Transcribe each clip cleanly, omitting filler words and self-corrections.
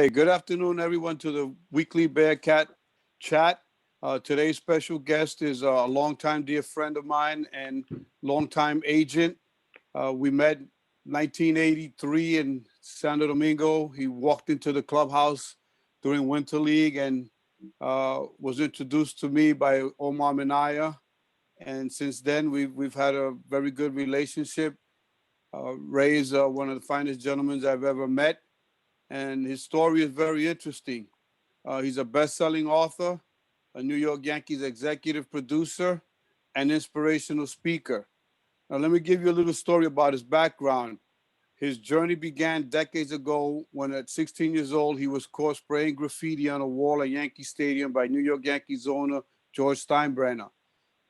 Hey, good afternoon, everyone, to the weekly Bearcat chat. Today's special guest is a longtime dear friend of mine and longtime agent. We met 1983 in Santo Domingo. He walked into the clubhouse during Winter League and was introduced to me by Omar Minaya. And since then, we've had a very good relationship. Ray is one of the finest gentlemen I've ever met, and his story is very interesting. He's a best-selling author, a New York Yankees executive producer, and inspirational speaker. Now, let me give you a little story about his background. His journey began decades ago when at 16 years old, he was caught spraying graffiti on a wall at Yankee Stadium by New York Yankees owner George Steinbrenner.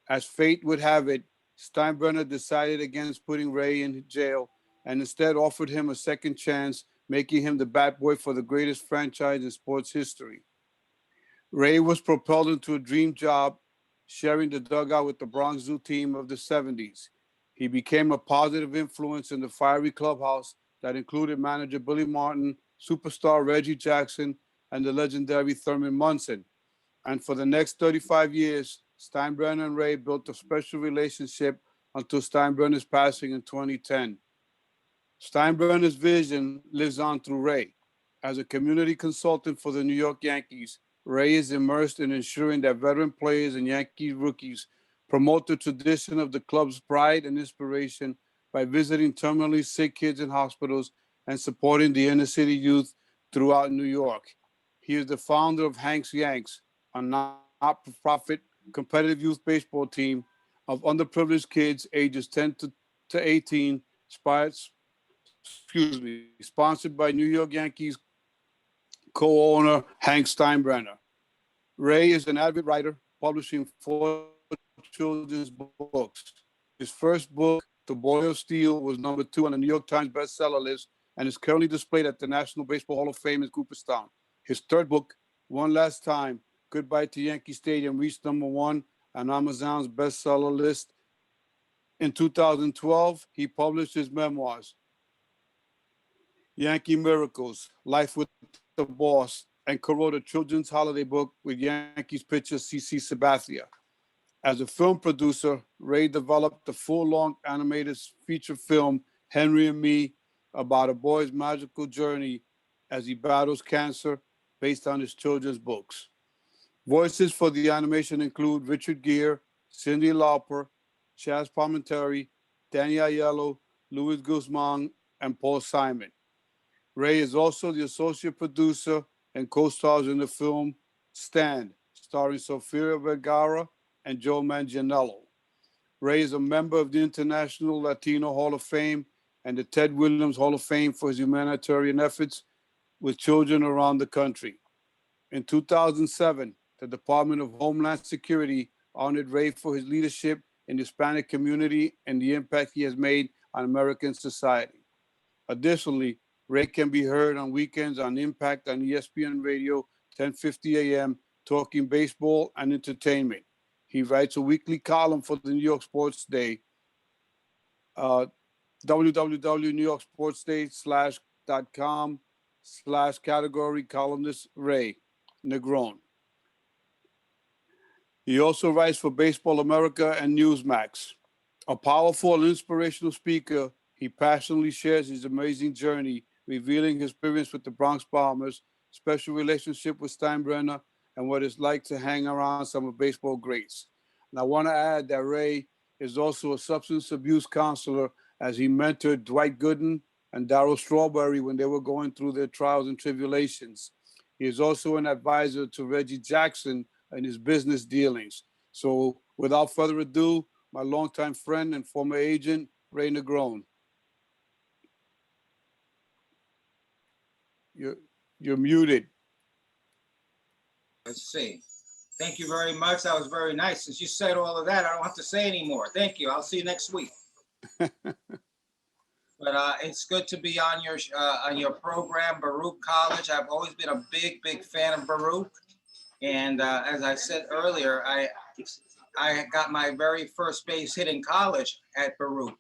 As fate would have it, Steinbrenner decided against putting Ray in jail and instead offered him a second chance, making him the batboy for the greatest franchise in sports history. Ray was propelled into a dream job, sharing the dugout with the Bronx Zoo team of the 70s. He became a positive influence in the fiery clubhouse that included manager Billy Martin, superstar Reggie Jackson, and the legendary Thurman Munson. And for the next 35 years, Steinbrenner and Ray built a special relationship until Steinbrenner's passing in 2010. Steinbrenner's vision lives on through Ray. As a community consultant for the New York Yankees, Ray is immersed in ensuring that veteran players and Yankee rookies promote the tradition of the club's pride and inspiration by visiting terminally sick kids in hospitals and supporting the inner city youth throughout New York. He is the founder of Hank's Yanks, a not-for-profit competitive youth baseball team of underprivileged kids ages 10 to 18, sponsored by New York Yankees co-owner Hank Steinbrenner. Ray is an avid writer, publishing 4 children's books. His first book, The Boy of Steel, was #2 on the New York Times bestseller list and is currently displayed at the National Baseball Hall of Fame in Cooperstown. His third book, One Last Time, Goodbye to Yankee Stadium, reached #1 on Amazon's bestseller list. In 2012, he published his memoirs, Yankee Miracles, Life with the Boss, and co-wrote a children's holiday book with Yankees pitcher CC Sabathia. As a film producer, Ray developed the full-length animated feature film, Henry and Me, about a boy's magical journey as he battles cancer, based on his children's books. Voices for the animation include Richard Gere, Cyndi Lauper, Chaz Palminteri, Danny Aiello, Luis Guzman, and Paul Simon. Ray is also the associate producer and co-stars in the film Stand, starring Sofia Vergara and Joe Manganiello. Ray is a member of the International Latino Hall of Fame and the Ted Williams Hall of Fame for his humanitarian efforts with children around the country. In 2007, the Department of Homeland Security honored Ray for his leadership in the Hispanic community and the impact he has made on American society. Additionally, Ray can be heard on weekends on Impact on ESPN Radio, 10:50 a.m., talking baseball and entertainment. He writes a weekly column for the New York Sports Day, www.newyorksportsday.com/category columnist Ray Negron. He also writes for Baseball America and Newsmax. A powerful and inspirational speaker, he passionately shares his amazing journey, revealing his experience with the Bronx Bombers, special relationship with Steinbrenner, and what it's like to hang around some of baseball greats. And I want to add that Ray is also a substance abuse counselor, as he mentored Dwight Gooden and Darryl Strawberry when they were going through their trials and tribulations. He is also an advisor to Reggie Jackson in his business dealings. So without further ado, my longtime friend and former agent, Ray Negron. You're muted. Let's see. Thank you very much. That was very nice. Since you said all of that, I don't have to say anymore. Thank you. I'll see you next week. But it's good to be on your program, Baruch College. I've always been a big fan of Baruch. And as I said earlier, I got my very first base hit in college at Baruch.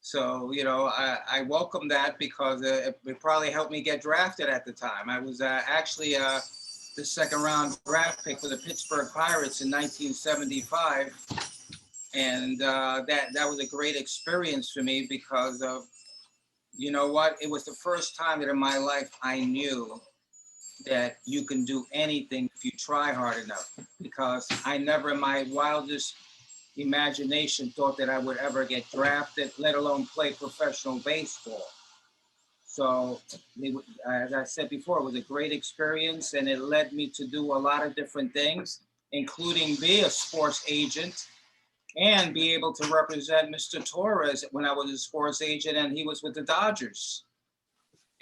So, you know, I welcome that because it probably helped me get drafted at the time. I was actually the second round draft pick for the Pittsburgh Pirates in 1975. And that was a great experience for me because of, you know what, it was the first time that in my life I knew that you can do anything if you try hard enough. Because I never in my wildest imagination thought that I would ever get drafted, let alone play professional baseball. So, as I said before, it was a great experience and it led me to do a lot of different things, including be a sports agent and be able to represent Mr. Torres when I was a sports agent and he was with the Dodgers.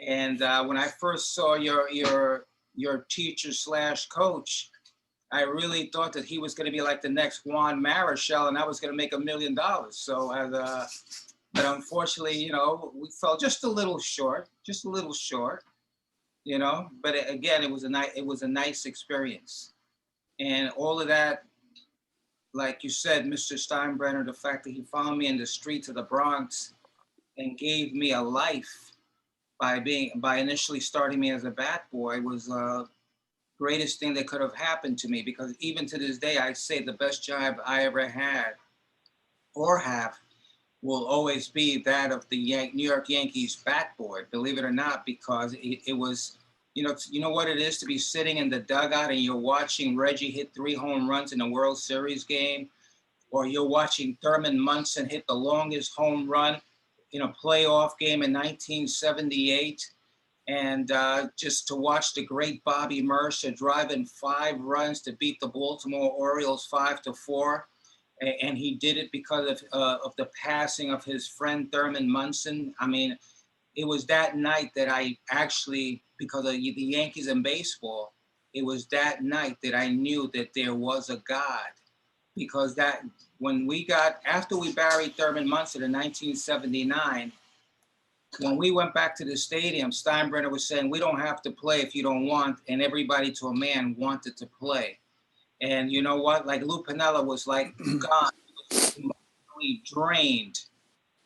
And when I first saw your teacher slash coach, I really thought that he was going to be like the next Juan Marichal, and I was going to make $1 million. So, but unfortunately, you know, we fell just a little short, you know. But again, it was a nice experience, and all of that, like you said, Mr. Steinbrenner, the fact that he found me in the streets of the Bronx and gave me a life by initially starting me as a bat boy was greatest thing that could have happened to me, because even to this day, I say the best job I ever had or have will always be that of the New York Yankees bat boy, believe it or not, because it was, you know what it is to be sitting in the dugout and you're watching Reggie hit 3 home runs in a World Series game, or you're watching Thurman Munson hit the longest home run in a playoff game in 1978. And just to watch the great Bobby Mercer drive in 5 runs to beat the Baltimore Orioles 5-4. And he did it because of the passing of his friend Thurman Munson. I mean, it was that night that I actually, because of the Yankees and baseball, it was that night that I knew that there was a God. Because that after we buried Thurman Munson in 1979, when we went back to the stadium, Steinbrenner was saying, we don't have to play if you don't want, and everybody to a man wanted to play. And you know what? Like Lou Piniella was like gone, he was emotionally drained.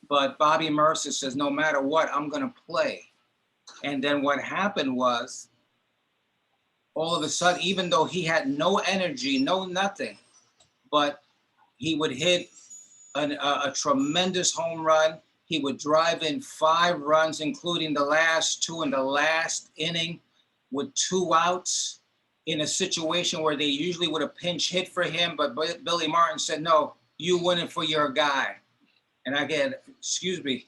But Bobby Mercer says, no matter what, I'm going to play. And then what happened was, all of a sudden, even though he had no energy, no nothing, but he would hit a tremendous home run. He would drive in 5 runs, including the last 2 in the last inning with 2 outs in a situation where they usually would have pinch hit for him. But Billy Martin said, no, you win it for your guy. And again, excuse me,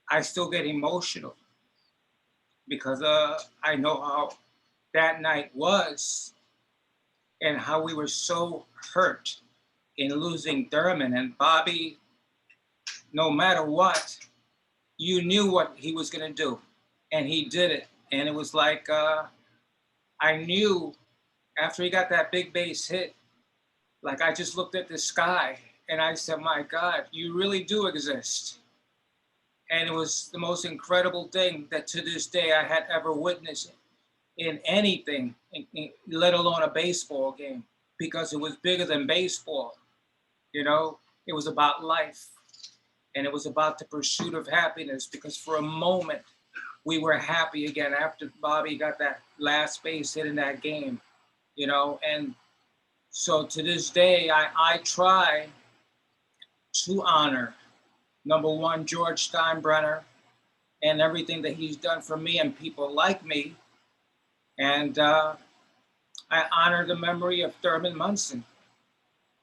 I still get emotional because I know how that night was and how we were so hurt in losing Thurman. And Bobby, no matter what, you knew what he was going to do. And he did it. And it was like, I knew after he got that big base hit, like I just looked at the sky and I said, my God, you really do exist. And it was the most incredible thing that to this day I had ever witnessed in anything, let alone a baseball game, because it was bigger than baseball. You know, it was about life. And it was about the pursuit of happiness, because for a moment we were happy again after Bobby got that last base hit in that game, you know. And so to this day, I try to honor, number one, George Steinbrenner and everything that he's done for me and people like me. And I honor the memory of Thurman Munson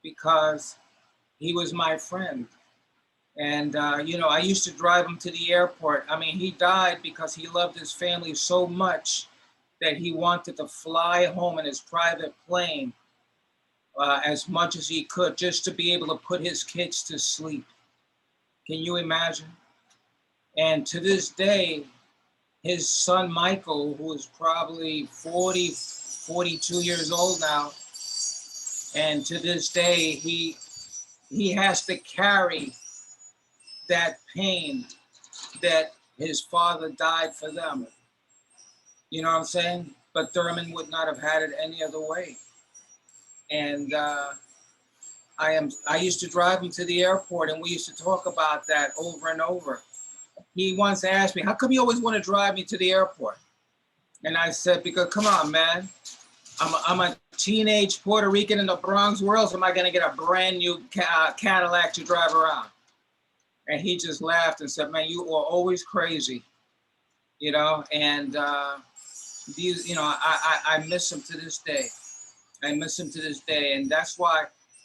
because he was my friend. And, you know, I used to drive him to the airport. I mean, he died because he loved his family so much that he wanted to fly home in his private plane as much as he could just to be able to put his kids to sleep. Can you imagine? And to this day, his son, Michael, who is probably 40, 42 years old now, and to this day, he has to carry that pain that his father died for them. You know what I'm saying? But Thurman would not have had it any other way. And I used to drive him to the airport, and we used to talk about that over and over. He once asked me, "How come you always want to drive me to the airport?" And I said, "Because come on, man, I'm a teenage Puerto Rican in the Bronx. Where else am I going to get a brand new Cadillac to drive around?" And he just laughed and said, "Man, you are always crazy," you know. And these, you know, I miss him to this day. I miss him to this day, and that's why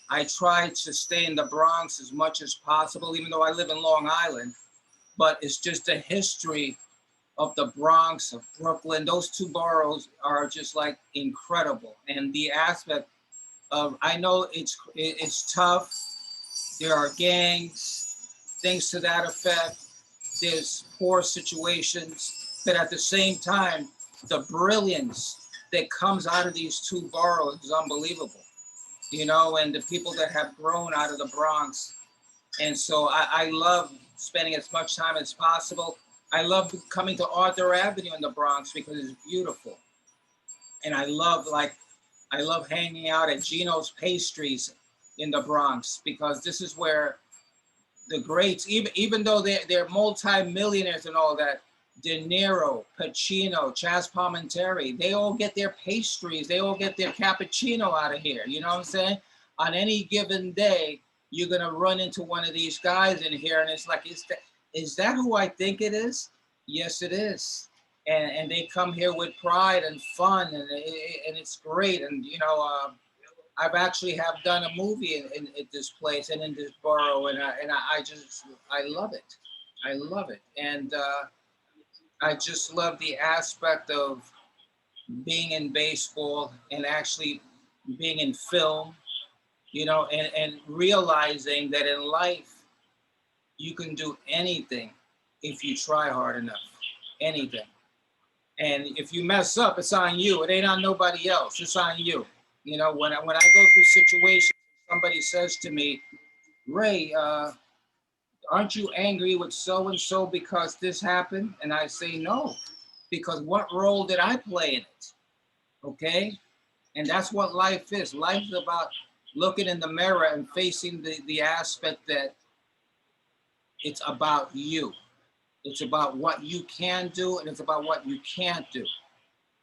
I try to stay in the Bronx as much as possible, even though I live in Long Island. But it's just the history of the Bronx, of Brooklyn. Those two boroughs are just like incredible, and the aspect of, I know it's tough. There are gangs, things to that effect. There's poor situations, but at the same time, the brilliance that comes out of these two boroughs is unbelievable, you know, and the people that have grown out of the Bronx. And so I love spending as much time as possible. I love coming to Arthur Avenue in the Bronx because it's beautiful. And I love hanging out at Gino's Pastries in the Bronx, because this is where the greats, even though they're multi-millionaires and all that, De Niro, Pacino, Chaz Palminteri, they all get their pastries, they all get their cappuccino out of here. You know what I'm saying? On any given day, you're gonna run into one of these guys in here, and it's like, is that who I think it is? Yes, it is. And they come here with pride and fun, and it's great. And you know, I've actually have done a movie in this place and in this borough, and I love it. I love it, and I just love the aspect of being in baseball and actually being in film, you know, and realizing that in life you can do anything if you try hard enough, anything. And if you mess up, it's on you. It ain't on nobody else. It's on you. You know, when I go through situations, somebody says to me, "Ray, aren't you angry with so and so because this happened?" And I say, "No, because what role did I play in it?" Okay, and that's what life is. Life is about looking in the mirror and facing the aspect that it's about you. It's about what you can do, and it's about what you can't do.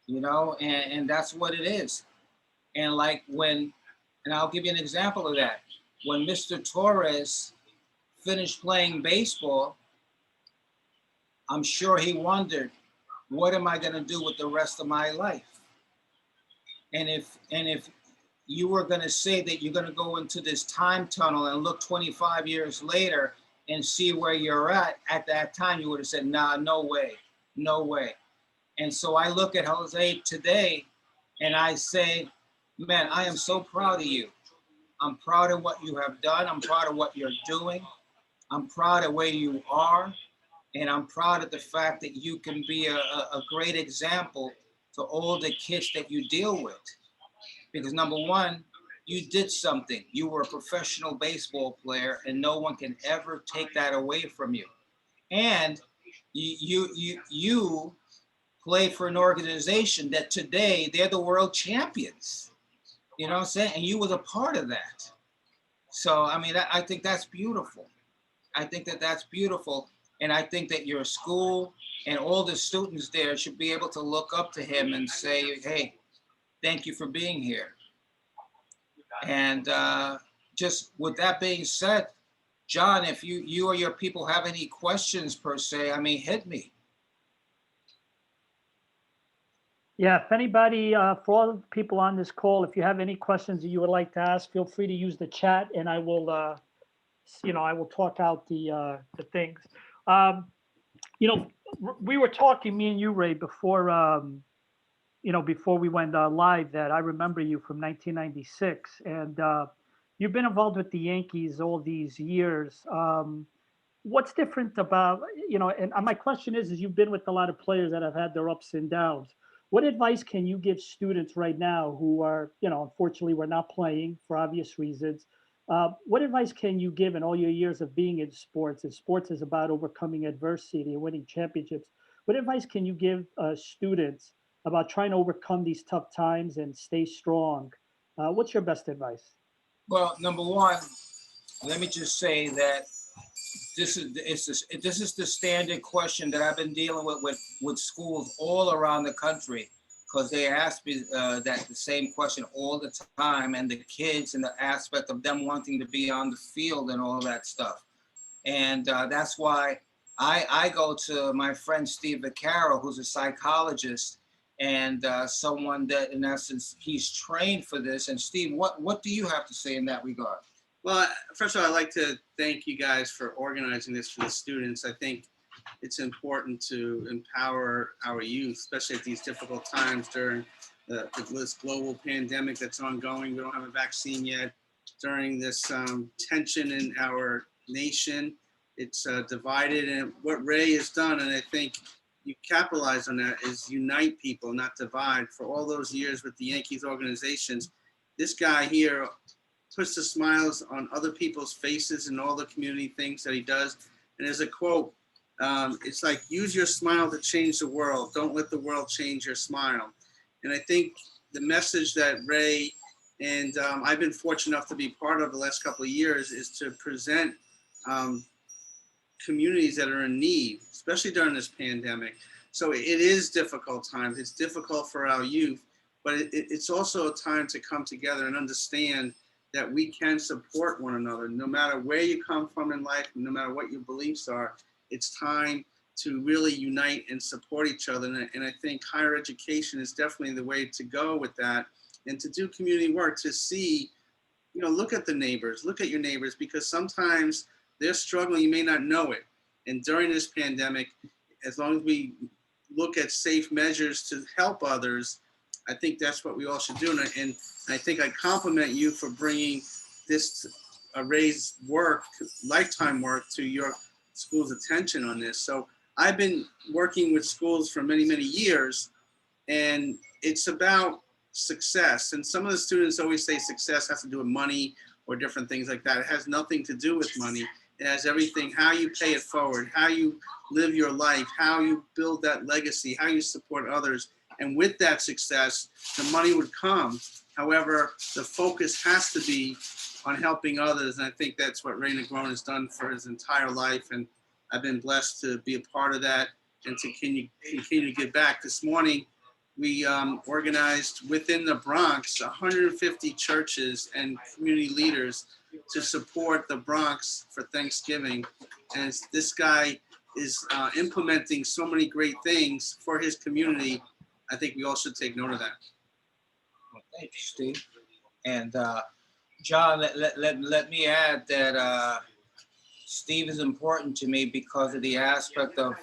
You know, and that's what it is. And like and I'll give you an example of that. When Mr. Torres finished playing baseball, I'm sure he wondered, what am I going to do with the rest of my life? And if you were going to say that you're going to go into this time tunnel and look 25 years later and see where you're at that time, you would have said, "Nah, no way, no way." And so I look at Jose today and I say, "Man, I am so proud of you. I'm proud of what you have done. I'm proud of what you're doing. I'm proud of where you are. And I'm proud of the fact that you can be a great example to all the kids that you deal with. Because number one, you did something. You were a professional baseball player, and no one can ever take that away from you. And you play for an organization that today they're the world champions. You know what I'm saying? And you was a part of that. So I mean, I think that's beautiful. I think that that's beautiful. And I think that your school and all the students there should be able to look up to him and say, "Hey, thank you for being here." And just with that being said, John, if you or your people have any questions per se, I mean, hit me. Yeah, if anybody, for all the people on this call, if you have any questions that you would like to ask, feel free to use the chat, and I will, I will talk out the things. Um, we were talking, me and you, Ray, before, before we went live, that I remember you from 1996, and you've been involved with the Yankees all these years. What's different about, and my question is you've been with a lot of players that have had their ups and downs. What advice can you give students right now who are, unfortunately, we're not playing for obvious reasons? What advice can you give in all your years of being in sports? And sports is about overcoming adversity and winning championships. What advice can you give students about trying to overcome these tough times and stay strong? What's your best advice? Well, number one, let me just say that this is the standard question that I've been dealing with schools all around the country, because they ask me that the same question all the time, and the kids and the aspect of them wanting to be on the field and all that stuff. And that's why I go to my friend Steve Vaccaro, who's a psychologist and someone that, in essence, he's trained for this. And Steve, what do you have to say in that regard? Well, first of all, I'd like to thank you guys for organizing this for the students. I think it's important to empower our youth, especially at these difficult times during this global pandemic that's ongoing. We don't have a vaccine yet. During this tension in our nation, it's divided. And what Ray has done, and I think you capitalize on that, is unite people, not divide. For all those years with the Yankees organizations, this guy here puts the smiles on other people's faces and all the community things that he does. And there's a quote, it's like, use your smile to change the world. Don't let the world change your smile. And I think the message that Ray and I've been fortunate enough to be part of the last couple of years is to present communities that are in need, especially during this pandemic. So it is difficult times. It's difficult for our youth, but it's also a time to come together and understand that we can support one another. No matter where you come from in life, no matter what your beliefs are, it's time to really unite and support each other. And I think higher education is definitely the way to go with that, and to do community work, to see, look at the neighbors, look at your neighbors, because sometimes they're struggling, you may not know it. And during this pandemic, as long as we look at safe measures to help others, I think that's what we all should do. And I think I compliment you for bringing this Ray's work, lifetime work, to your school's attention on this. So I've been working with schools for many, many years, and it's about success. And some of the students always say success has to do with money or different things like that. It has nothing to do with money. It has everything, how you pay it forward, how you live your life, how you build that legacy, how you support others. And with that success, the money would come. However, the focus has to be on helping others. And I think that's what Ray Negron has done for his entire life. And I've been blessed to be a part of that and to continue to give back. This morning, we organized within the Bronx 150 churches and community leaders to support the Bronx for Thanksgiving. And this guy is implementing so many great things for his community. I think we all should take note of that. Well, thank you, Steve. And John, let me add that Steve is important to me because of the aspect of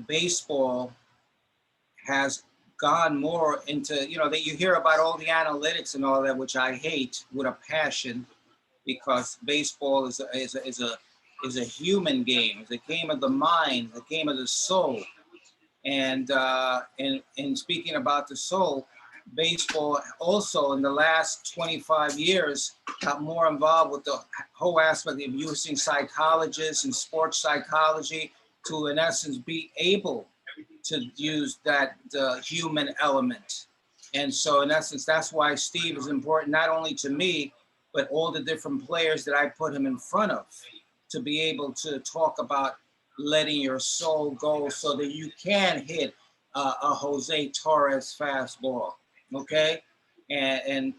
baseball has gone more into, that you hear about all the analytics and all that, which I hate with a passion, because baseball is a human game. It's a game of the mind, a game of the soul. And speaking about the soul, baseball also in the last 25 years got more involved with the whole aspect of using psychologists and sports psychology to, in essence, be able to use that human element. And so in essence, that's why Steve is important, not only to me, but all the different players that I put him in front of, to be able to talk about letting your soul go so that you can hit a Jose Torres fastball, okay? And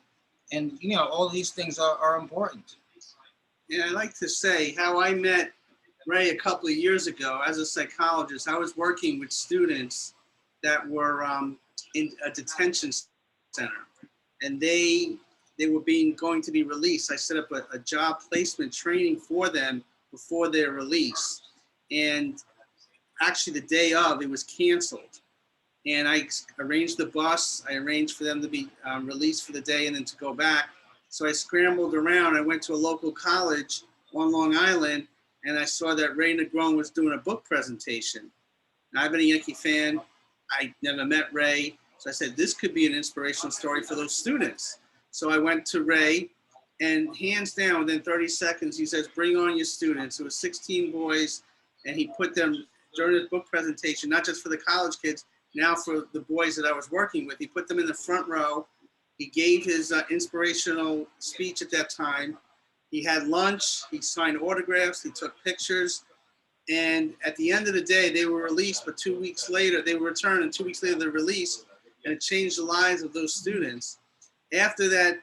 all these things are important. And I like to say how I met Ray a couple of years ago as a psychologist. I was working with students that were in a detention center, and they were going to be released. I set up a job placement training for them before their release. And actually the day of, it was canceled. And I arranged the bus. I arranged for them to be released for the day and then to go back. So I scrambled around. I went to a local college on Long Island, and I saw that Ray Negron was doing a book presentation. Now, I've been a Yankee fan. I never met Ray. So I said, this could be an inspirational story for those students. So I went to Ray, and hands down, within 30 seconds, he says, bring on your students. It was 16 boys, and he put them during his book presentation, not just for the college kids, now for the boys that I was working with. He put them in the front row, He gave his inspirational speech at that time. He had lunch, he signed autographs, he took pictures. And at the end of the day, they were released, but 2 weeks later, they were returned, and 2 weeks later, they're released, and it changed the lives of those students. After that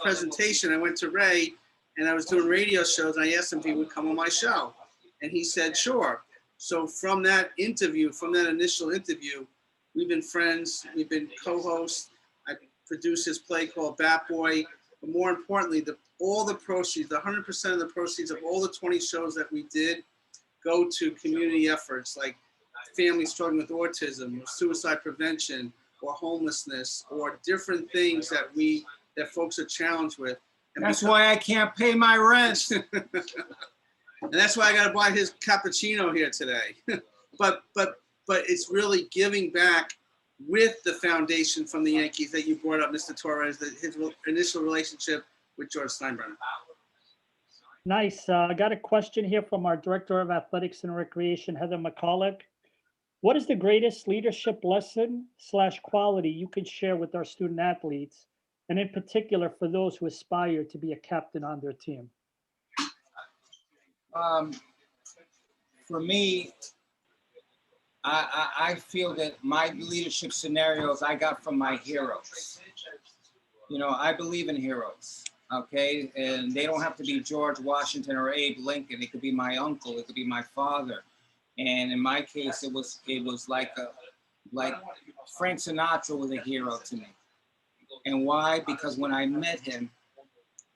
presentation, I went to Ray, and I was doing radio shows, and I asked him if he would come on my show. And he said, sure. So from that interview, from that initial interview, we've been friends, we've been co-hosts. I produced his play called Batboy. But more importantly, all the proceeds, the 100% of the proceeds of all the 20 shows that we did go to community efforts like families struggling with autism, or suicide prevention, or homelessness, or different things that folks are challenged with. And That's why I can't pay my rent. And that's why I got to buy his cappuccino here today. but it's really giving back with the foundation from the Yankees that you brought up, Mr. Torres, his initial relationship with George Steinbrenner. Nice. I got a question here from our Director of Athletics and Recreation, Heather McCulloch. What is the greatest leadership lesson / quality you could share with our student athletes, and in particular for those who aspire to be a captain on their team? For me, I feel that my leadership scenarios I got from my heroes. You know, I believe in heroes, okay? And they don't have to be George Washington or Abe Lincoln. It could be my uncle, it could be my father. And in my case, it was like Frank Sinatra was a hero to me. And why? Because when I met him,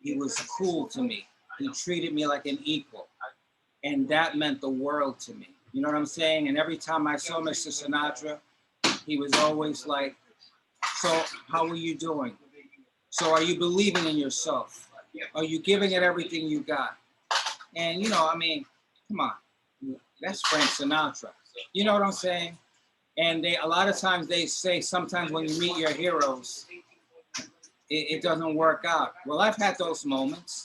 he was cool to me. He treated me like an equal. And that meant the world to me. You know what I'm saying? And every time I saw Mr. Sinatra, he was always like, so how are you doing? So are you believing in yourself? Are you giving it everything you got? And, you know, I mean, come on. That's Frank Sinatra. You know what I'm saying? And a lot of times they say sometimes when you meet your heroes, it doesn't work out. Well, I've had those moments.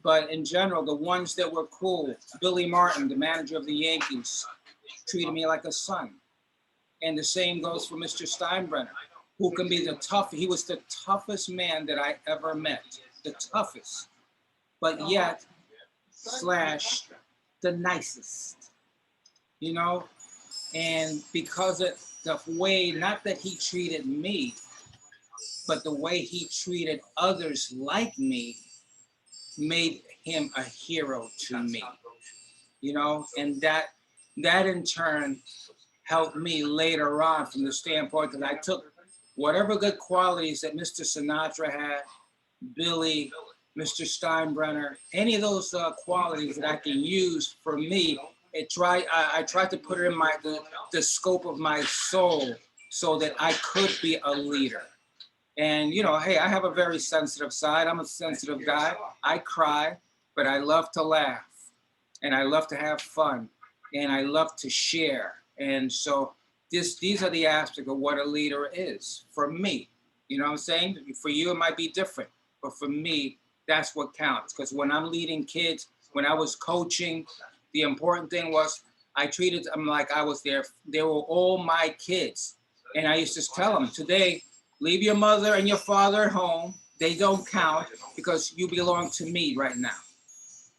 But in general, the ones that were cool, Billy Martin, the manager of the Yankees, treated me like a son. And the same goes for Mr. Steinbrenner, who can be he was the toughest man that I ever met, the toughest, but yet / the nicest, you know? And because of the way, not that he treated me, but the way he treated others like me, made him a hero to me, you know, and that in turn helped me later on from the standpoint that I took whatever good qualities that Mr. Sinatra had, Billy, Mr. Steinbrenner, any of those qualities that I can use for me. I tried to put it in the scope of my soul so that I could be a leader. And, you know, hey, I have a very sensitive side. I'm a sensitive guy. I cry, but I love to laugh. And I love to have fun. And I love to share. And so these are the aspects of what a leader is for me. You know what I'm saying? For you, it might be different. But for me, that's what counts. Because when I'm leading kids, when I was coaching, the important thing was I treated them like I was there. They were all my kids. And I used to tell them, today, leave your mother and your father at home. They don't count because you belong to me right now,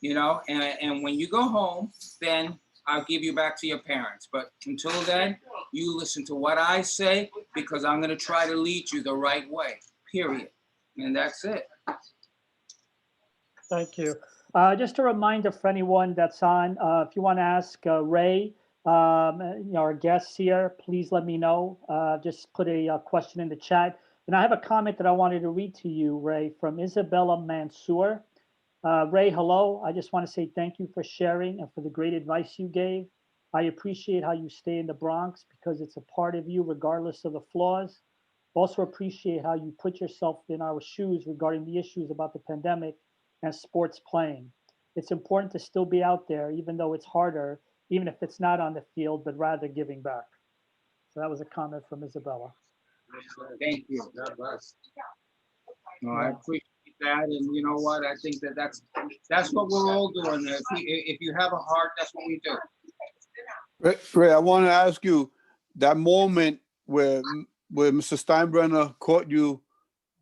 you know? And when you go home, then I'll give you back to your parents. But until then, you listen to what I say because I'm gonna try to lead you the right way, period. And that's it. Thank you. Just a reminder for anyone that's on, if you want to ask Ray, our guests here, please let me know. Just put a question in the chat. And I have a comment that I wanted to read to you, Ray, from Isabella Mansour. Ray, hello. I just want to say thank you for sharing and for the great advice you gave. I appreciate how you stay in the Bronx because it's a part of you regardless of the flaws. Also appreciate how you put yourself in our shoes regarding the issues about the pandemic and sports playing. It's important to still be out there, even though it's harder, even if it's not on the field, but rather giving back. So that was a comment from Isabella. Thank you. God bless. No, I appreciate that, and you know what? I think that's what we're all doing. If you have a heart, that's what we do. Ray, I want to ask you that moment where Mr. Steinbrenner caught you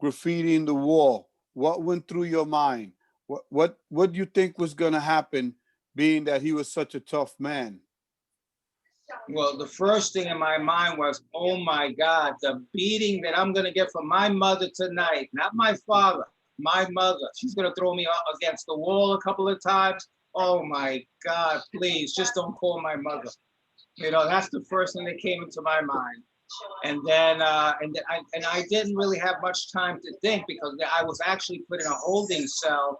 graffitiing the wall? What went through your mind? What do you think was going to happen, being that he was such a tough man? Well, the first thing in my mind was, oh my God, the beating that I'm gonna get from my mother tonight, not my father, my mother. She's gonna throw me up against the wall a couple of times. Oh my God, please, just don't call my mother. You know, that's the first thing that came into my mind. And then I didn't really have much time to think, because I was actually put in a holding cell,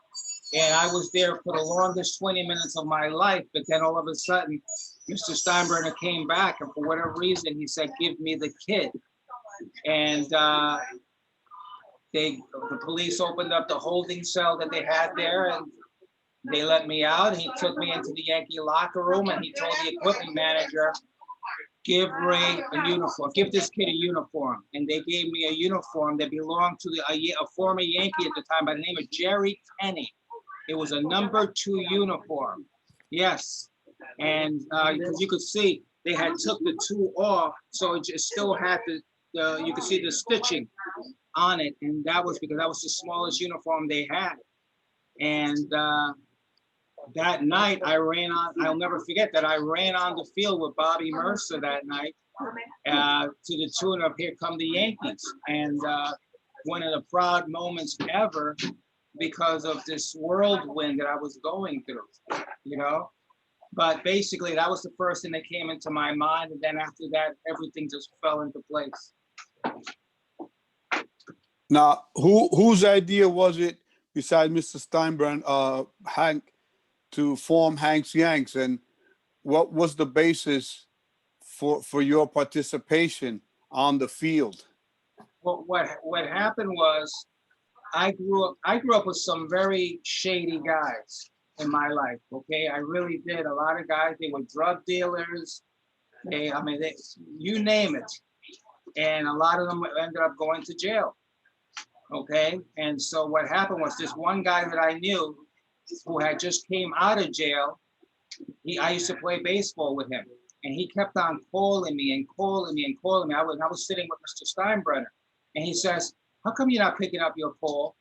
and I was there for the longest 20 minutes of my life. But then all of a sudden, Mr. Steinbrenner came back, and for whatever reason, he said, "Give me the kid." And the police opened up the holding cell that they had there, and they let me out. And he took me into the Yankee locker room, and he told the equipment manager, "Give Ray a uniform, give this kid a uniform." And they gave me a uniform that belonged to a former Yankee at the time by the name of Jerry Kenny. It was a number 2 uniform. Yes. And because you could see they had took the 2 off, so it just still had you could see the stitching on it. And that was because that was the smallest uniform they had. And that night I ran on, I'll never forget that I ran on the field with Bobby Mercer that night to the tune of "Here Come the Yankees." And one of the proud moments ever, because of this whirlwind that I was going through, you know? But basically that was the first thing that came into my mind. And then after that, everything just fell into place. Now, whose idea was it, besides Mr. Steinbrenner, Hank, to form Hank's Yanks, and what was the basis for your participation on the field? Well, what happened was I grew up with some very shady guys in my life. Okay, I really did. A lot of guys, they were drug dealers. They, you name it, and a lot of them ended up going to jail. Okay, and so what happened was this one guy that I knew, who had just came out of jail, I used to play baseball with him, and he kept on calling me and calling me and calling me. I was sitting with Mr. Steinbrenner, and he says, "How come you're not picking up your phone?"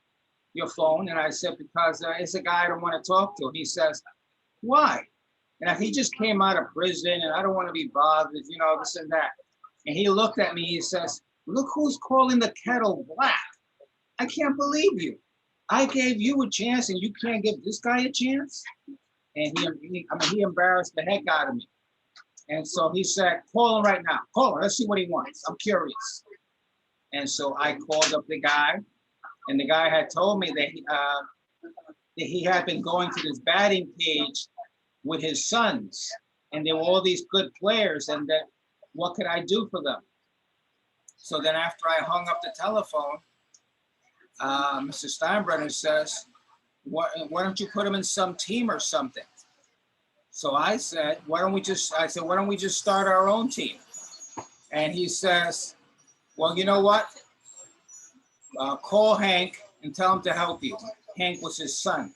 And I said, "Because it's a guy I don't want to talk to." And he says, "Why?" And he just came out of prison, and I don't want to be bothered, you know, this and that. And he looked at me, he says, "Look who's calling the kettle black. I can't believe you. I gave you a chance and you can't give this guy a chance?" And he embarrassed the heck out of me. And so he said, "Call him right now. Call him. Let's see what he wants. I'm curious." And so I called up the guy, and the guy had told me that he had been going to this batting cage with his sons, and they were all these good players, and that what could I do for them? So then after I hung up the telephone, Mr. Steinbrenner says, why don't you put him in some team or something? So I said, why don't we just start our own team? And he says, "Well, you know what? Call Hank and tell him to help you." Hank was his son.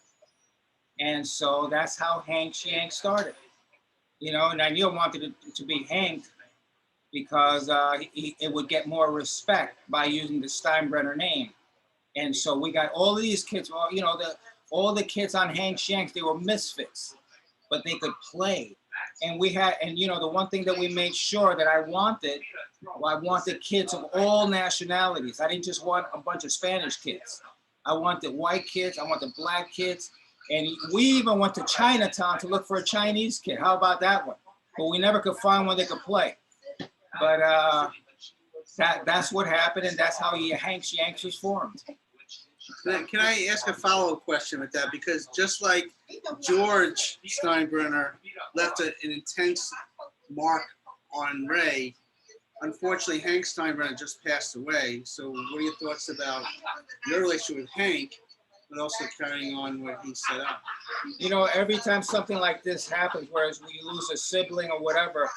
And so that's how Hank's Yank started. You know, and I knew I wanted it to be Hank because it would get more respect by using the Steinbrenner name. And so we got all of these kids, well, you know, all the kids on Hank's Yanks, they were misfits, but they could play. And you know, the one thing that we made sure that I wanted kids of all nationalities. I didn't just want a bunch of Spanish kids. I wanted white kids, I wanted black kids. And we even went to Chinatown to look for a Chinese kid. How about that one? But we never could find one that could play. But that's what happened, and that's how Hank's Yanks was formed. Can I ask a follow-up question with that? Because just like George Steinbrenner left an intense mark on Ray, unfortunately, Hank Steinbrenner just passed away. So what are your thoughts about your relationship with Hank, but also carrying on what he set up? You know, every time something like this happens, whereas we lose a sibling or whatever,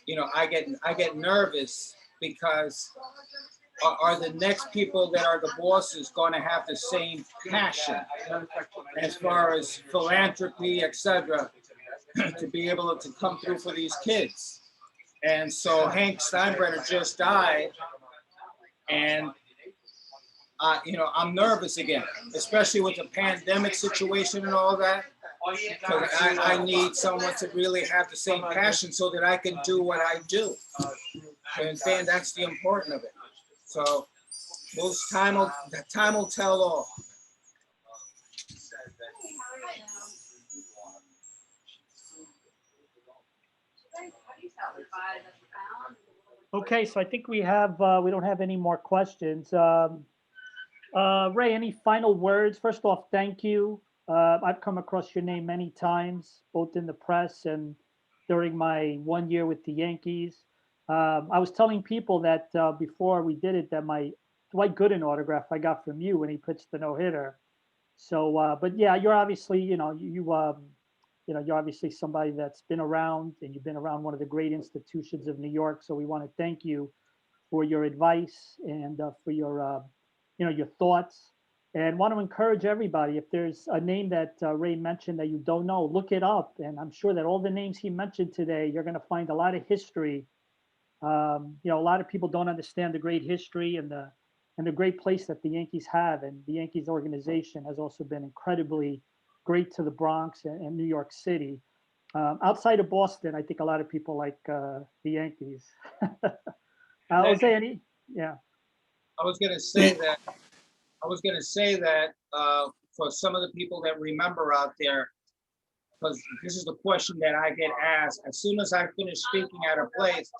you know, I get nervous, because are the next people that are the bosses going to have the same passion as far as philanthropy, etc., to be able to come through for these kids? And so Hank Steinbrenner just died, and I'm nervous again, especially with the pandemic situation and all that. Because I need someone to really have the same passion so that I can do what I do. And that's the important of it. So time will tell all. Okay, so I think we don't have any more questions. Ray, any final words? First off, thank you. I've come across your name many times, both in the press and during my 1 year with the Yankees. I was telling people that before we did it, that my Dwight Gooden autograph I got from you when he pitched the no-hitter. So, but yeah, you're obviously, you're obviously somebody that's been around, and you've been around one of the great institutions of New York. So we want to thank you for your advice and for your, your thoughts. And want to encourage everybody, if there's a name that Ray mentioned that you don't know, look it up. And I'm sure that all the names he mentioned today, you're going to find a lot of history. A lot of people don't understand the great history and the great place that the Yankees have. And the Yankees organization has also been incredibly great to the Bronx and New York City. Outside of Boston, I think a lot of people like the Yankees. Jose, yeah. I was going to say that for some of the people that remember out there, because this is the question that I get asked. As soon as I finish speaking at a place,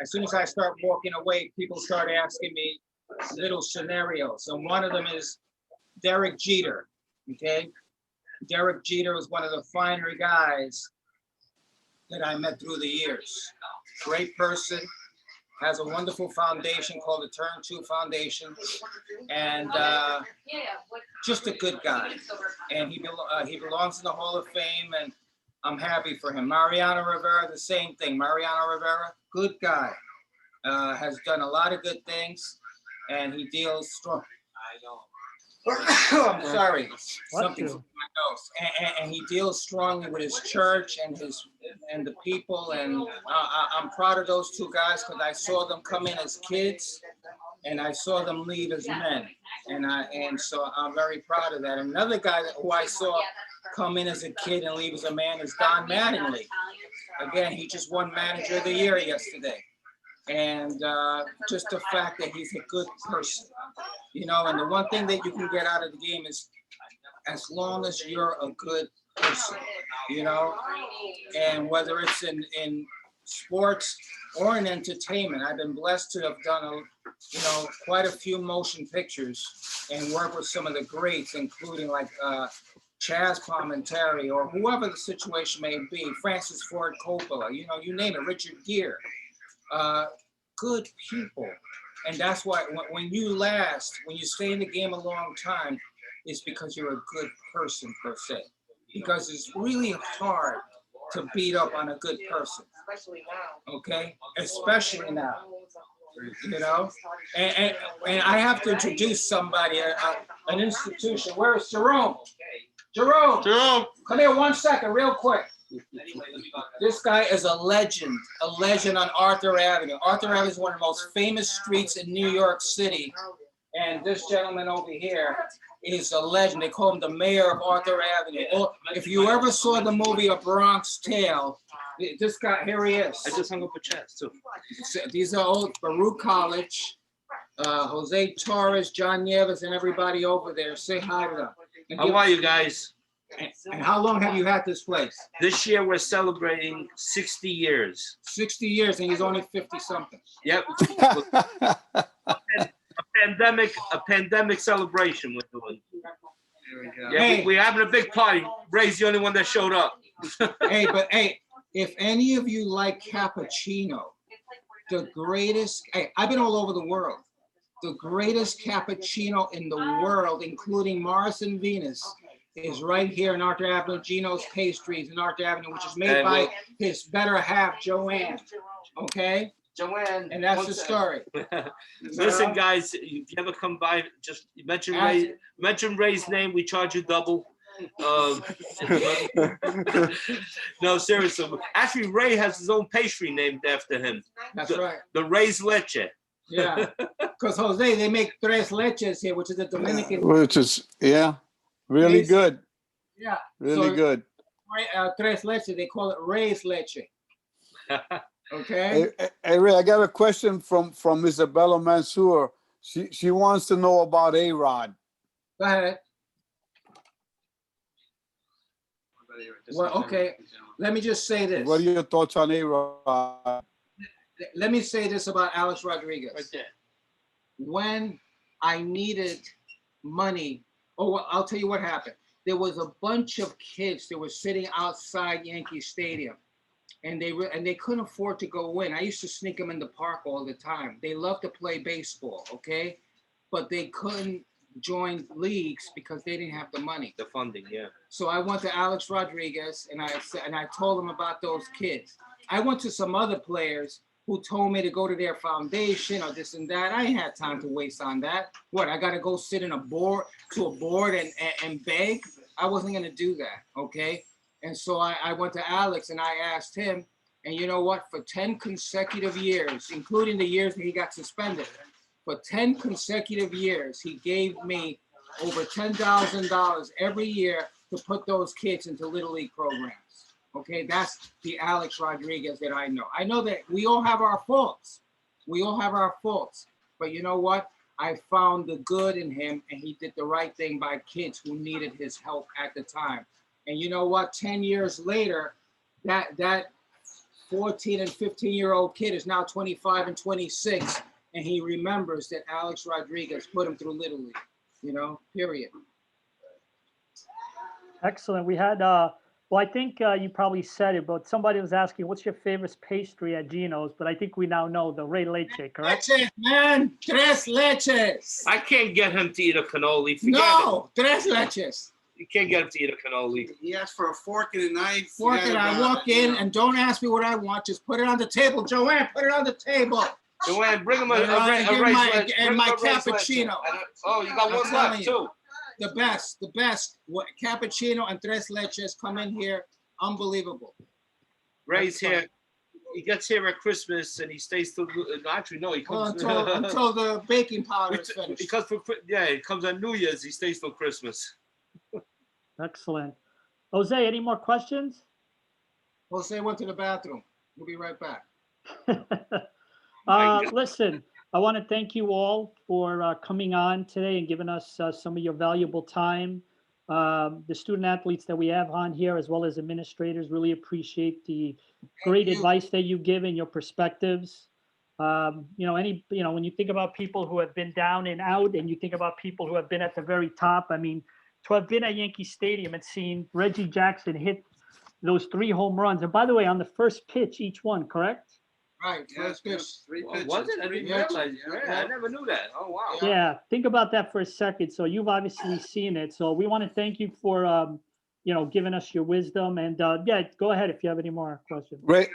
as soon as I start walking away, people start asking me little scenarios. And one of them is Derek Jeter, okay? Derek Jeter was one of the finer guys that I met through the years. Great person, has a wonderful foundation called the Turn 2 Foundation, and just a good guy. And he belongs in the Hall of Fame, and I'm happy for him. Mariano Rivera, the same thing. Mariano Rivera, good guy, has done a lot of good things, and he deals strong. I'm sorry, something's in my nose. And he deals strongly with his church and the people. And I'm proud of those two guys because I saw them come in as kids, and I saw them leave as men. And so I'm very proud of that. Another guy who I saw come in as a kid and leave as a man is Don Mattingly. Again, he just won Manager of the Year yesterday. And just the fact that he's a good person, and the one thing that you can get out of the game is as long as you're a good person, and whether it's in sports or in entertainment. I've been blessed to have done quite a few motion pictures and work with some of the greats, including like Chaz Palminteri or whoever the situation may be, Francis Ford Coppola, you name it, Richard Gere. Good people. And that's why when you stay in the game a long time, it's because you're a good person per se. Because it's really hard to beat up on a good person. Especially now. Okay? Especially now. And I have to introduce somebody, an institution. Where is Jerome? Jerome, come here 1 second, real quick. This guy is a legend on Arthur Avenue. Arthur Avenue is one of the most famous streets in New York City. And this gentleman over here is a legend. They call him the mayor of Arthur Avenue. If you ever saw the movie A Bronx Tale, this guy, here he is. I just hung up a chat too. These are old Baruch College, Jose Torres, John Neves, and everybody over there. Say hi to them. How are you guys? And how long have you had this place? This year we're celebrating 60 years. 60 years, and he's only 50-something. Yep. A pandemic celebration we're doing. Yeah, Hey. we're having a big party. Ray's the only one that showed up. Hey, if any of you like cappuccino, the greatest, I've been all over the world. The greatest cappuccino in the world, including Morris and Venus, is right here in Arthur Avenue, Gino's Pastries in Arthur Avenue, which is made by his better half, Joanne. Okay? Joanne. And that's the story. Listen, guys, if you ever come by, just mention Ray's name. We charge you double. No, seriously. Actually, Ray has his own pastry named after him. That's right. The Ray's Leche. Yeah, because Jose, they make tres leches here, which is a Dominican. Which is, yeah, really Amazing. good. Yeah. Really So, good. tres leches, they call it raised leche. Okay. Hey, Ray, I got a question from Isabella Mansour. She wants to know about A-Rod. Go ahead. Well, okay. Let me just say this. What are your thoughts on A-Rod? Let me say this about Alex Rodriguez. Right there. When I needed money, well, I'll tell you what happened. There was a bunch of kids that were sitting outside Yankee Stadium, and they couldn't afford to go in. I used to sneak them in the park all the time. They loved to play baseball, okay, but they couldn't join leagues because they didn't have the money. The funding, yeah. So I went to Alex Rodriguez and I told him about those kids. I went to some other players who told me to go to their foundation or this and that. I ain't had time to waste on that. What, I gotta go sit in a board and beg? I wasn't gonna do that, okay? And so I went to Alex and I asked him, and you know what? For 10 consecutive years, including the years that he got suspended, for 10 consecutive years, he gave me over $10,000 every year to put those kids into Little League programs. Okay, that's the Alex Rodriguez that I know. I know that we all have our faults. We all have our faults. But you know what? I found the good in him, and he did the right thing by kids who needed his help at the time. And you know what? 10 years later, that 14 and 15-year-old kid is now 25 and 26, and he remembers that Alex Rodriguez put him through Little League, you know, period. Excellent. We had, well, I think you probably said it, but somebody was asking, what's your favorite pastry at Gino's? But I think we now know the Ray Leche, correct? Leches, man. Tres leches. I can't get him to eat a cannoli. Forget No, tres leches. it. You can't get him to eat a cannoli. He asked for a fork and a knife. Fork Forget it. I about walk it, you in know. and don't ask me what I want. Just put it on the table. Joanne, put it on the table. Joanne, bring him a Give raised my- leche. and Bring my him a raised cappuccino. leche. Oh, you got I'm one telling left, you. too. The best. What, cappuccino and tres leches come in here. Unbelievable. Ray's here. He gets here at Christmas and he stays till. Actually, no, he Well, comes until the baking powder is finished. Because he comes on New Year's. He stays till Christmas. Excellent. Jose, any more questions? Jose went to the bathroom. We'll be right back. Listen, I want to thank you all for coming on today and giving us some of your valuable time. The student athletes that we have on here, as well as administrators, really appreciate the great advice that you give and your perspectives. When you think about people who have been down and out, and you think about people who have been at the very top, I mean, to have been at Yankee Stadium and seen Reggie Jackson hit those 3 home runs, and by the way, on the first pitch, each one, correct? Right. Yeah, First pitch. three Oh, pitches. was it? I didn't realize. Yeah. I never knew that. Oh, wow. Yeah, think about that for a second. So you've obviously seen it. So we want to thank you for, giving us your wisdom. And yeah, go ahead if you have any more questions. Ray,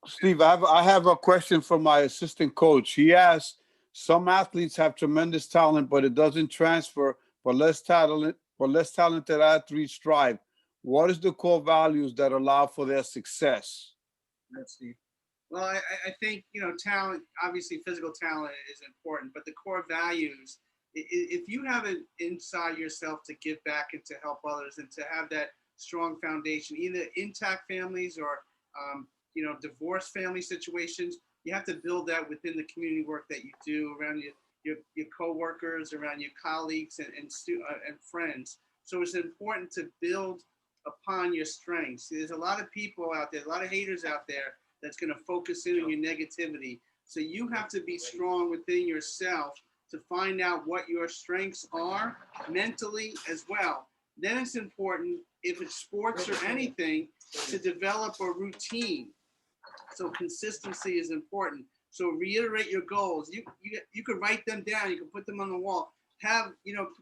Steve, I have a question from my assistant coach. He asked, some athletes have tremendous talent, but it doesn't transfer, but less talented athletes strive. What is the core values that allow for their success? That's Steve. Well, I think, talent, obviously physical talent is important, but the core values, if you have it inside yourself to give back and to help others and to have that strong foundation, either intact families or, divorced family situations, you have to build that within the community work that you do around your coworkers, around your colleagues and friends. So it's important to build upon your strengths. There's a lot of people out there, a lot of haters out there that's going to focus in on your negativity. So you have to be strong within yourself to find out what your strengths are mentally as well. Then it's important, if it's sports or anything, to develop a routine. So consistency is important. So reiterate your goals. You could write them down. You can put them on the wall.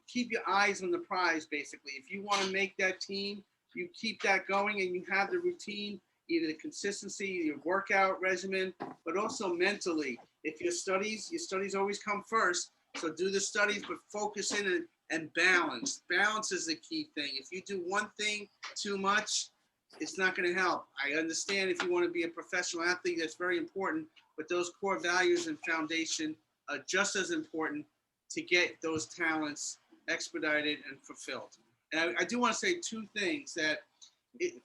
Keep your eyes on the prize, basically. If you want to make that team, you keep that going and you have the routine, either the consistency, your workout regimen, but also mentally. If your studies always come first. So do the studies, but focus in and balance. Balance is the key thing. If you do one thing too much, it's not going to help. I understand if you want to be a professional athlete, that's very important, but those core values and foundation are just as important to get those talents expedited and fulfilled. And I do want to say two things that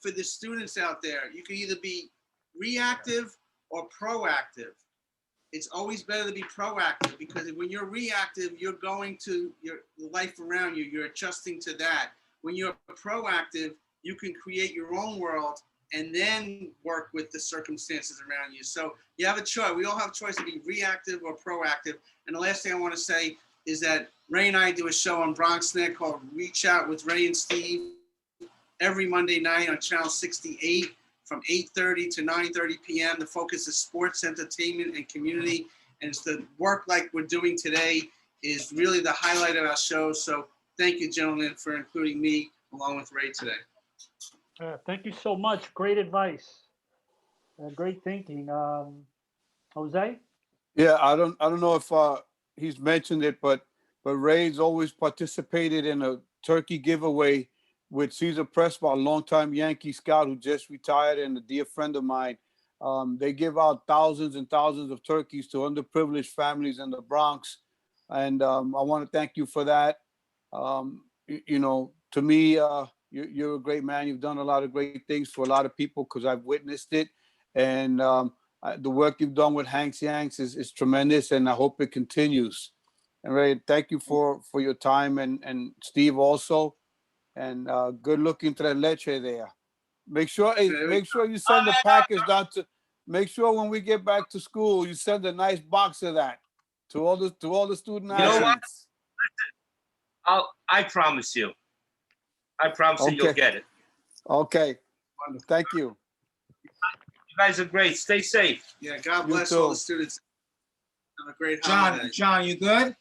for the students out there, you can either be reactive or proactive. It's always better to be proactive, because when you're reactive, you're going to your life around you, you're adjusting to that. When you're proactive, you can create your own world and then work with the circumstances around you. So you have a choice. We all have a choice to be reactive or proactive. And the last thing I want to say is that Ray and I do a show on Bronx Net called Reach Out with Ray and Steve every Monday night on Channel 68 from 8:30 to 9:30 p.m. The focus is sports, entertainment, and community. And it's the work like we're doing today is really the highlight of our show. So thank you, gentlemen, for including me along with Ray today. Thank you so much. Great advice. Great thinking. Jose? Yeah, I don't know if he's mentioned it, but Ray's always participated in a turkey giveaway with Cesar Prespa, a longtime Yankee scout who just retired and a dear friend of mine. They give out thousands and thousands of turkeys to underprivileged families in the Bronx. And I want to thank you for that. You know, to me, you're a great man. You've done a lot of great things for a lot of people because I've witnessed it. And the work you've done with Hanks Yanks is tremendous, and I hope it continues. And Ray, thank you for your time, and Steve also. And good looking to the leche there. Make sure you send the package down to. Make sure when we get back to school, you send a nice box of that to all the student You know what? athletes. I promise you. I promise you you'll get it. Okay. Thank you. You guys are great. Stay safe. Yeah, God bless all the students. Have a great holiday. John, you good?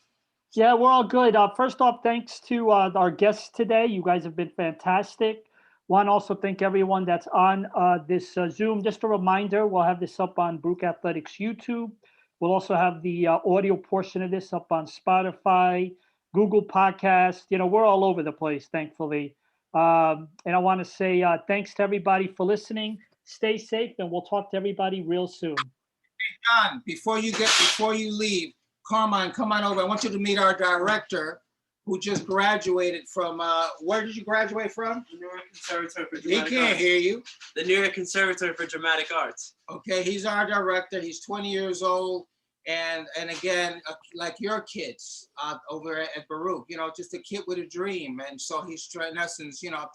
Yeah, we're all good. First off, thanks to our guests today. You guys have been fantastic. Want to also thank everyone that's on this Zoom. Just a reminder, we'll have this up on Baruch Athletics YouTube. We'll also have the audio portion of this up on Spotify, Google Podcast. You know, we're all over the place, thankfully. And I want to say thanks to everybody for listening. Stay safe, and we'll talk to everybody real soon. John, before you leave, Carmine, come on over. I want you to meet our director, who just graduated from. Where did you graduate from? The New York Conservatory for He Dramatic can't Arts. hear you. The New York Conservatory for Dramatic Arts. Okay, he's our director. He's 20 years old, and again, like your kids over at Baruch, you know, just a kid with a dream, and so he's in essence, you know,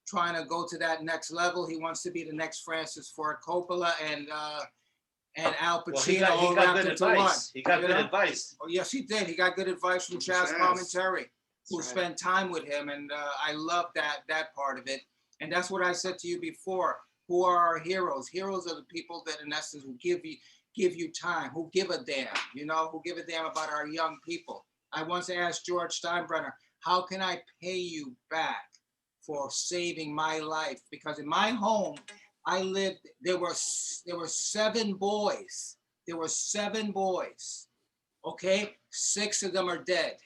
trying to go to that next level. He wants to be the next Francis Ford Coppola and Al Pacino. Well, he got good advice. He got good advice. Oh yes, he did. He got good advice from Chaz Palminteri, who spent time with him, and I love that part of it. And that's what I said to you before. Who are our heroes? Heroes are the people that, in essence, will give you time, who give a damn, you know, who give a damn about our young people. I once asked George Steinbrenner, how can I pay you back for saving my life? Because in my home, I lived, there were 7 boys. There were 7 boys, okay? 6 of them are dead.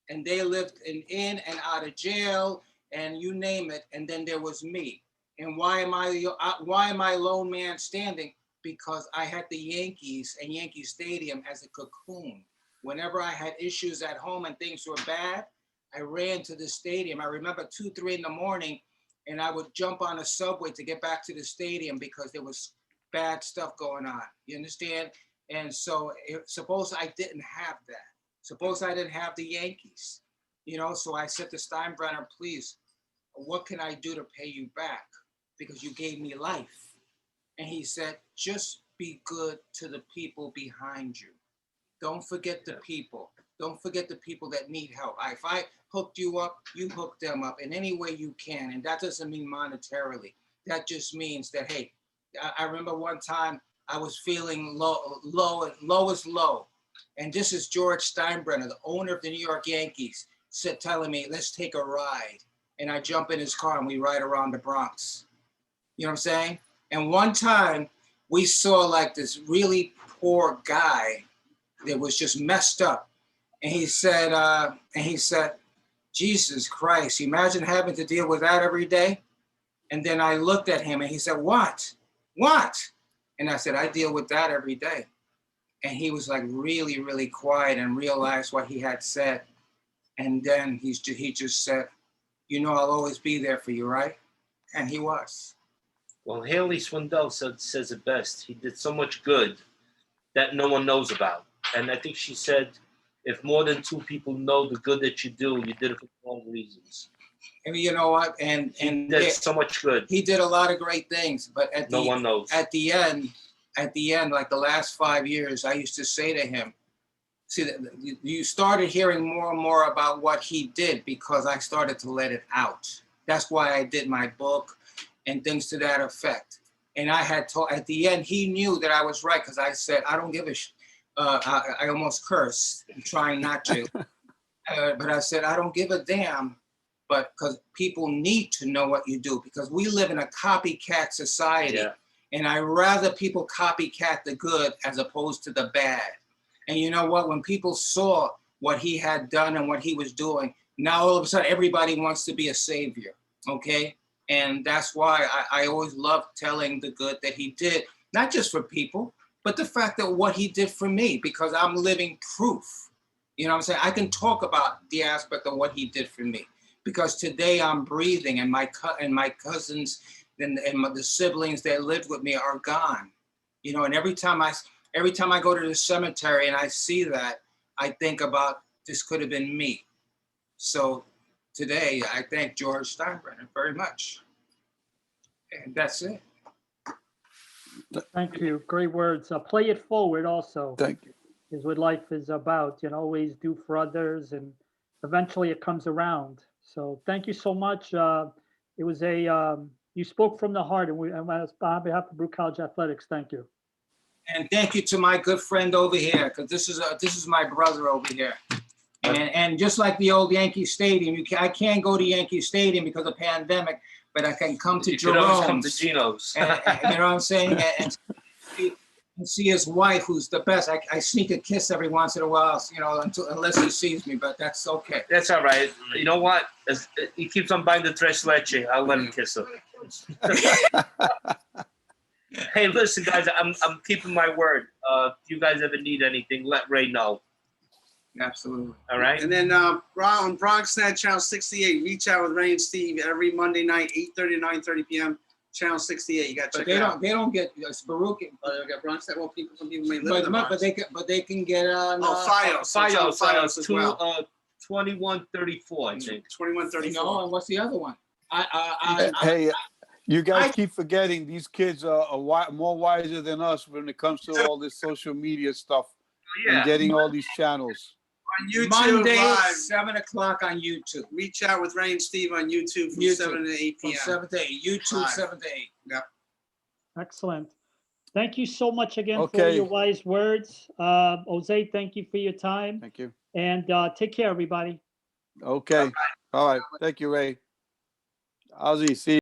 And they lived in and out of jail, and you name it. And then there was me. And why am I lone man standing? Because I had the Yankees and Yankee Stadium as a cocoon. Whenever I had issues at home and things were bad, I ran to the stadium. I remember 2, 3 in the morning, and I would jump on a subway to get back to the stadium because there was bad stuff going on. You understand? And so suppose I didn't have that. Suppose I didn't have the Yankees, you know? So I said to Steinbrenner, please, what can I do to pay you back? Because you gave me life. And he said, just be good to the people behind you. Don't forget the people. Don't forget the people that need help. If I hooked you up, you hook them up in any way you can. And that doesn't mean monetarily. That just means that, hey, I remember one time I was feeling low as low. And this is George Steinbrenner, the owner of the New York Yankees, telling me, let's take a ride. And I jump in his car and we ride around the Bronx. You know what I'm saying? And one time we saw like this really poor guy that was just messed up. And he said, Jesus Christ, imagine having to deal with that every day. And then I looked at him and he said, what? And I said, I deal with that every day. And he was like really, really quiet and realized what he had said. And then he just said, you know, I'll always be there for you, right? And he was. Well, Haley Swindell says it best. He did so much good that no one knows about. And I think she said, if more than 2 people know the good that you do, you did it for the wrong reasons. And you know what? And That's so much good. he did a lot of great things, but No one knows. At the end, like the last 5 years, I used to say to him, see, you started hearing more and more about what he did because I started to let it out. That's why I did my book and things to that effect. And I had told, at the end, he knew that I was right because I said, I don't give a I almost cursed, I'm trying not to. But I said, I don't give a damn, but because people need to know what you do because we live in a copycat society. Yeah. And I rather people copycat the good as opposed to the bad. And you know what? When people saw what he had done and what he was doing, now all of a sudden everybody wants to be a savior, okay? And that's why I always loved telling the good that he did, not just for people, but the fact that what he did for me, because I'm living proof. You know what I'm saying? I can talk about the aspect of what he did for me because today I'm breathing and my cousins and the siblings that lived with me are gone. You know, and every time I go to the cemetery and I see that, I think about this could have been me. So today I thank George Steinbrenner very much. And that's it. Thank you. Great words. Play it forward also Thank you. is what life is about. You know, always do for others and eventually it comes around. So thank you so much. It was you spoke from the heart and on behalf of Brew College Athletics, thank you. And thank you to my good friend over here, because this is my brother over here. And just like the old Yankee Stadium, I can't go to Yankee Stadium because of pandemic, but I can come to You could always come to Jerome's. Geno's. And you know what I'm saying? And see his wife, who's the best. I sneak a kiss every once in a while, you know, unless he sees me, but that's okay. That's all right. You know what? He keeps on buying the tres leche. I'll let him kiss her. Hey, listen, guys, I'm keeping my word. If you guys ever need anything, let Ray know. Absolutely. All right? And then on BronxNet, Channel 68, reach out with Ray and Steve every Monday night, 8:30 to 9:30 p.m. Channel 68. You got to check But it out. they don't get Baruch. Oh, they got BronxNet. Well, some people may live in the Bronx. But they can get on. Fios as well. 2134, I think. 2134. No, and what's the other one? Hey, you guys keep forgetting these kids are more wiser than us when it comes to all this social media stuff and getting all these channels. On YouTube Monday, live. 7 o'clock on YouTube. Reach out with Ray and Steve on YouTube from 7 to 8 From p.m. 7 to 8. YouTube, Live. 7 to 8. Yep. Excellent. Thank you so much again for Okay. your wise words. Jose, thank you for your time. Thank you. And take care, everybody. Okay. All right. Thank you, Ray. Ozzy, see you.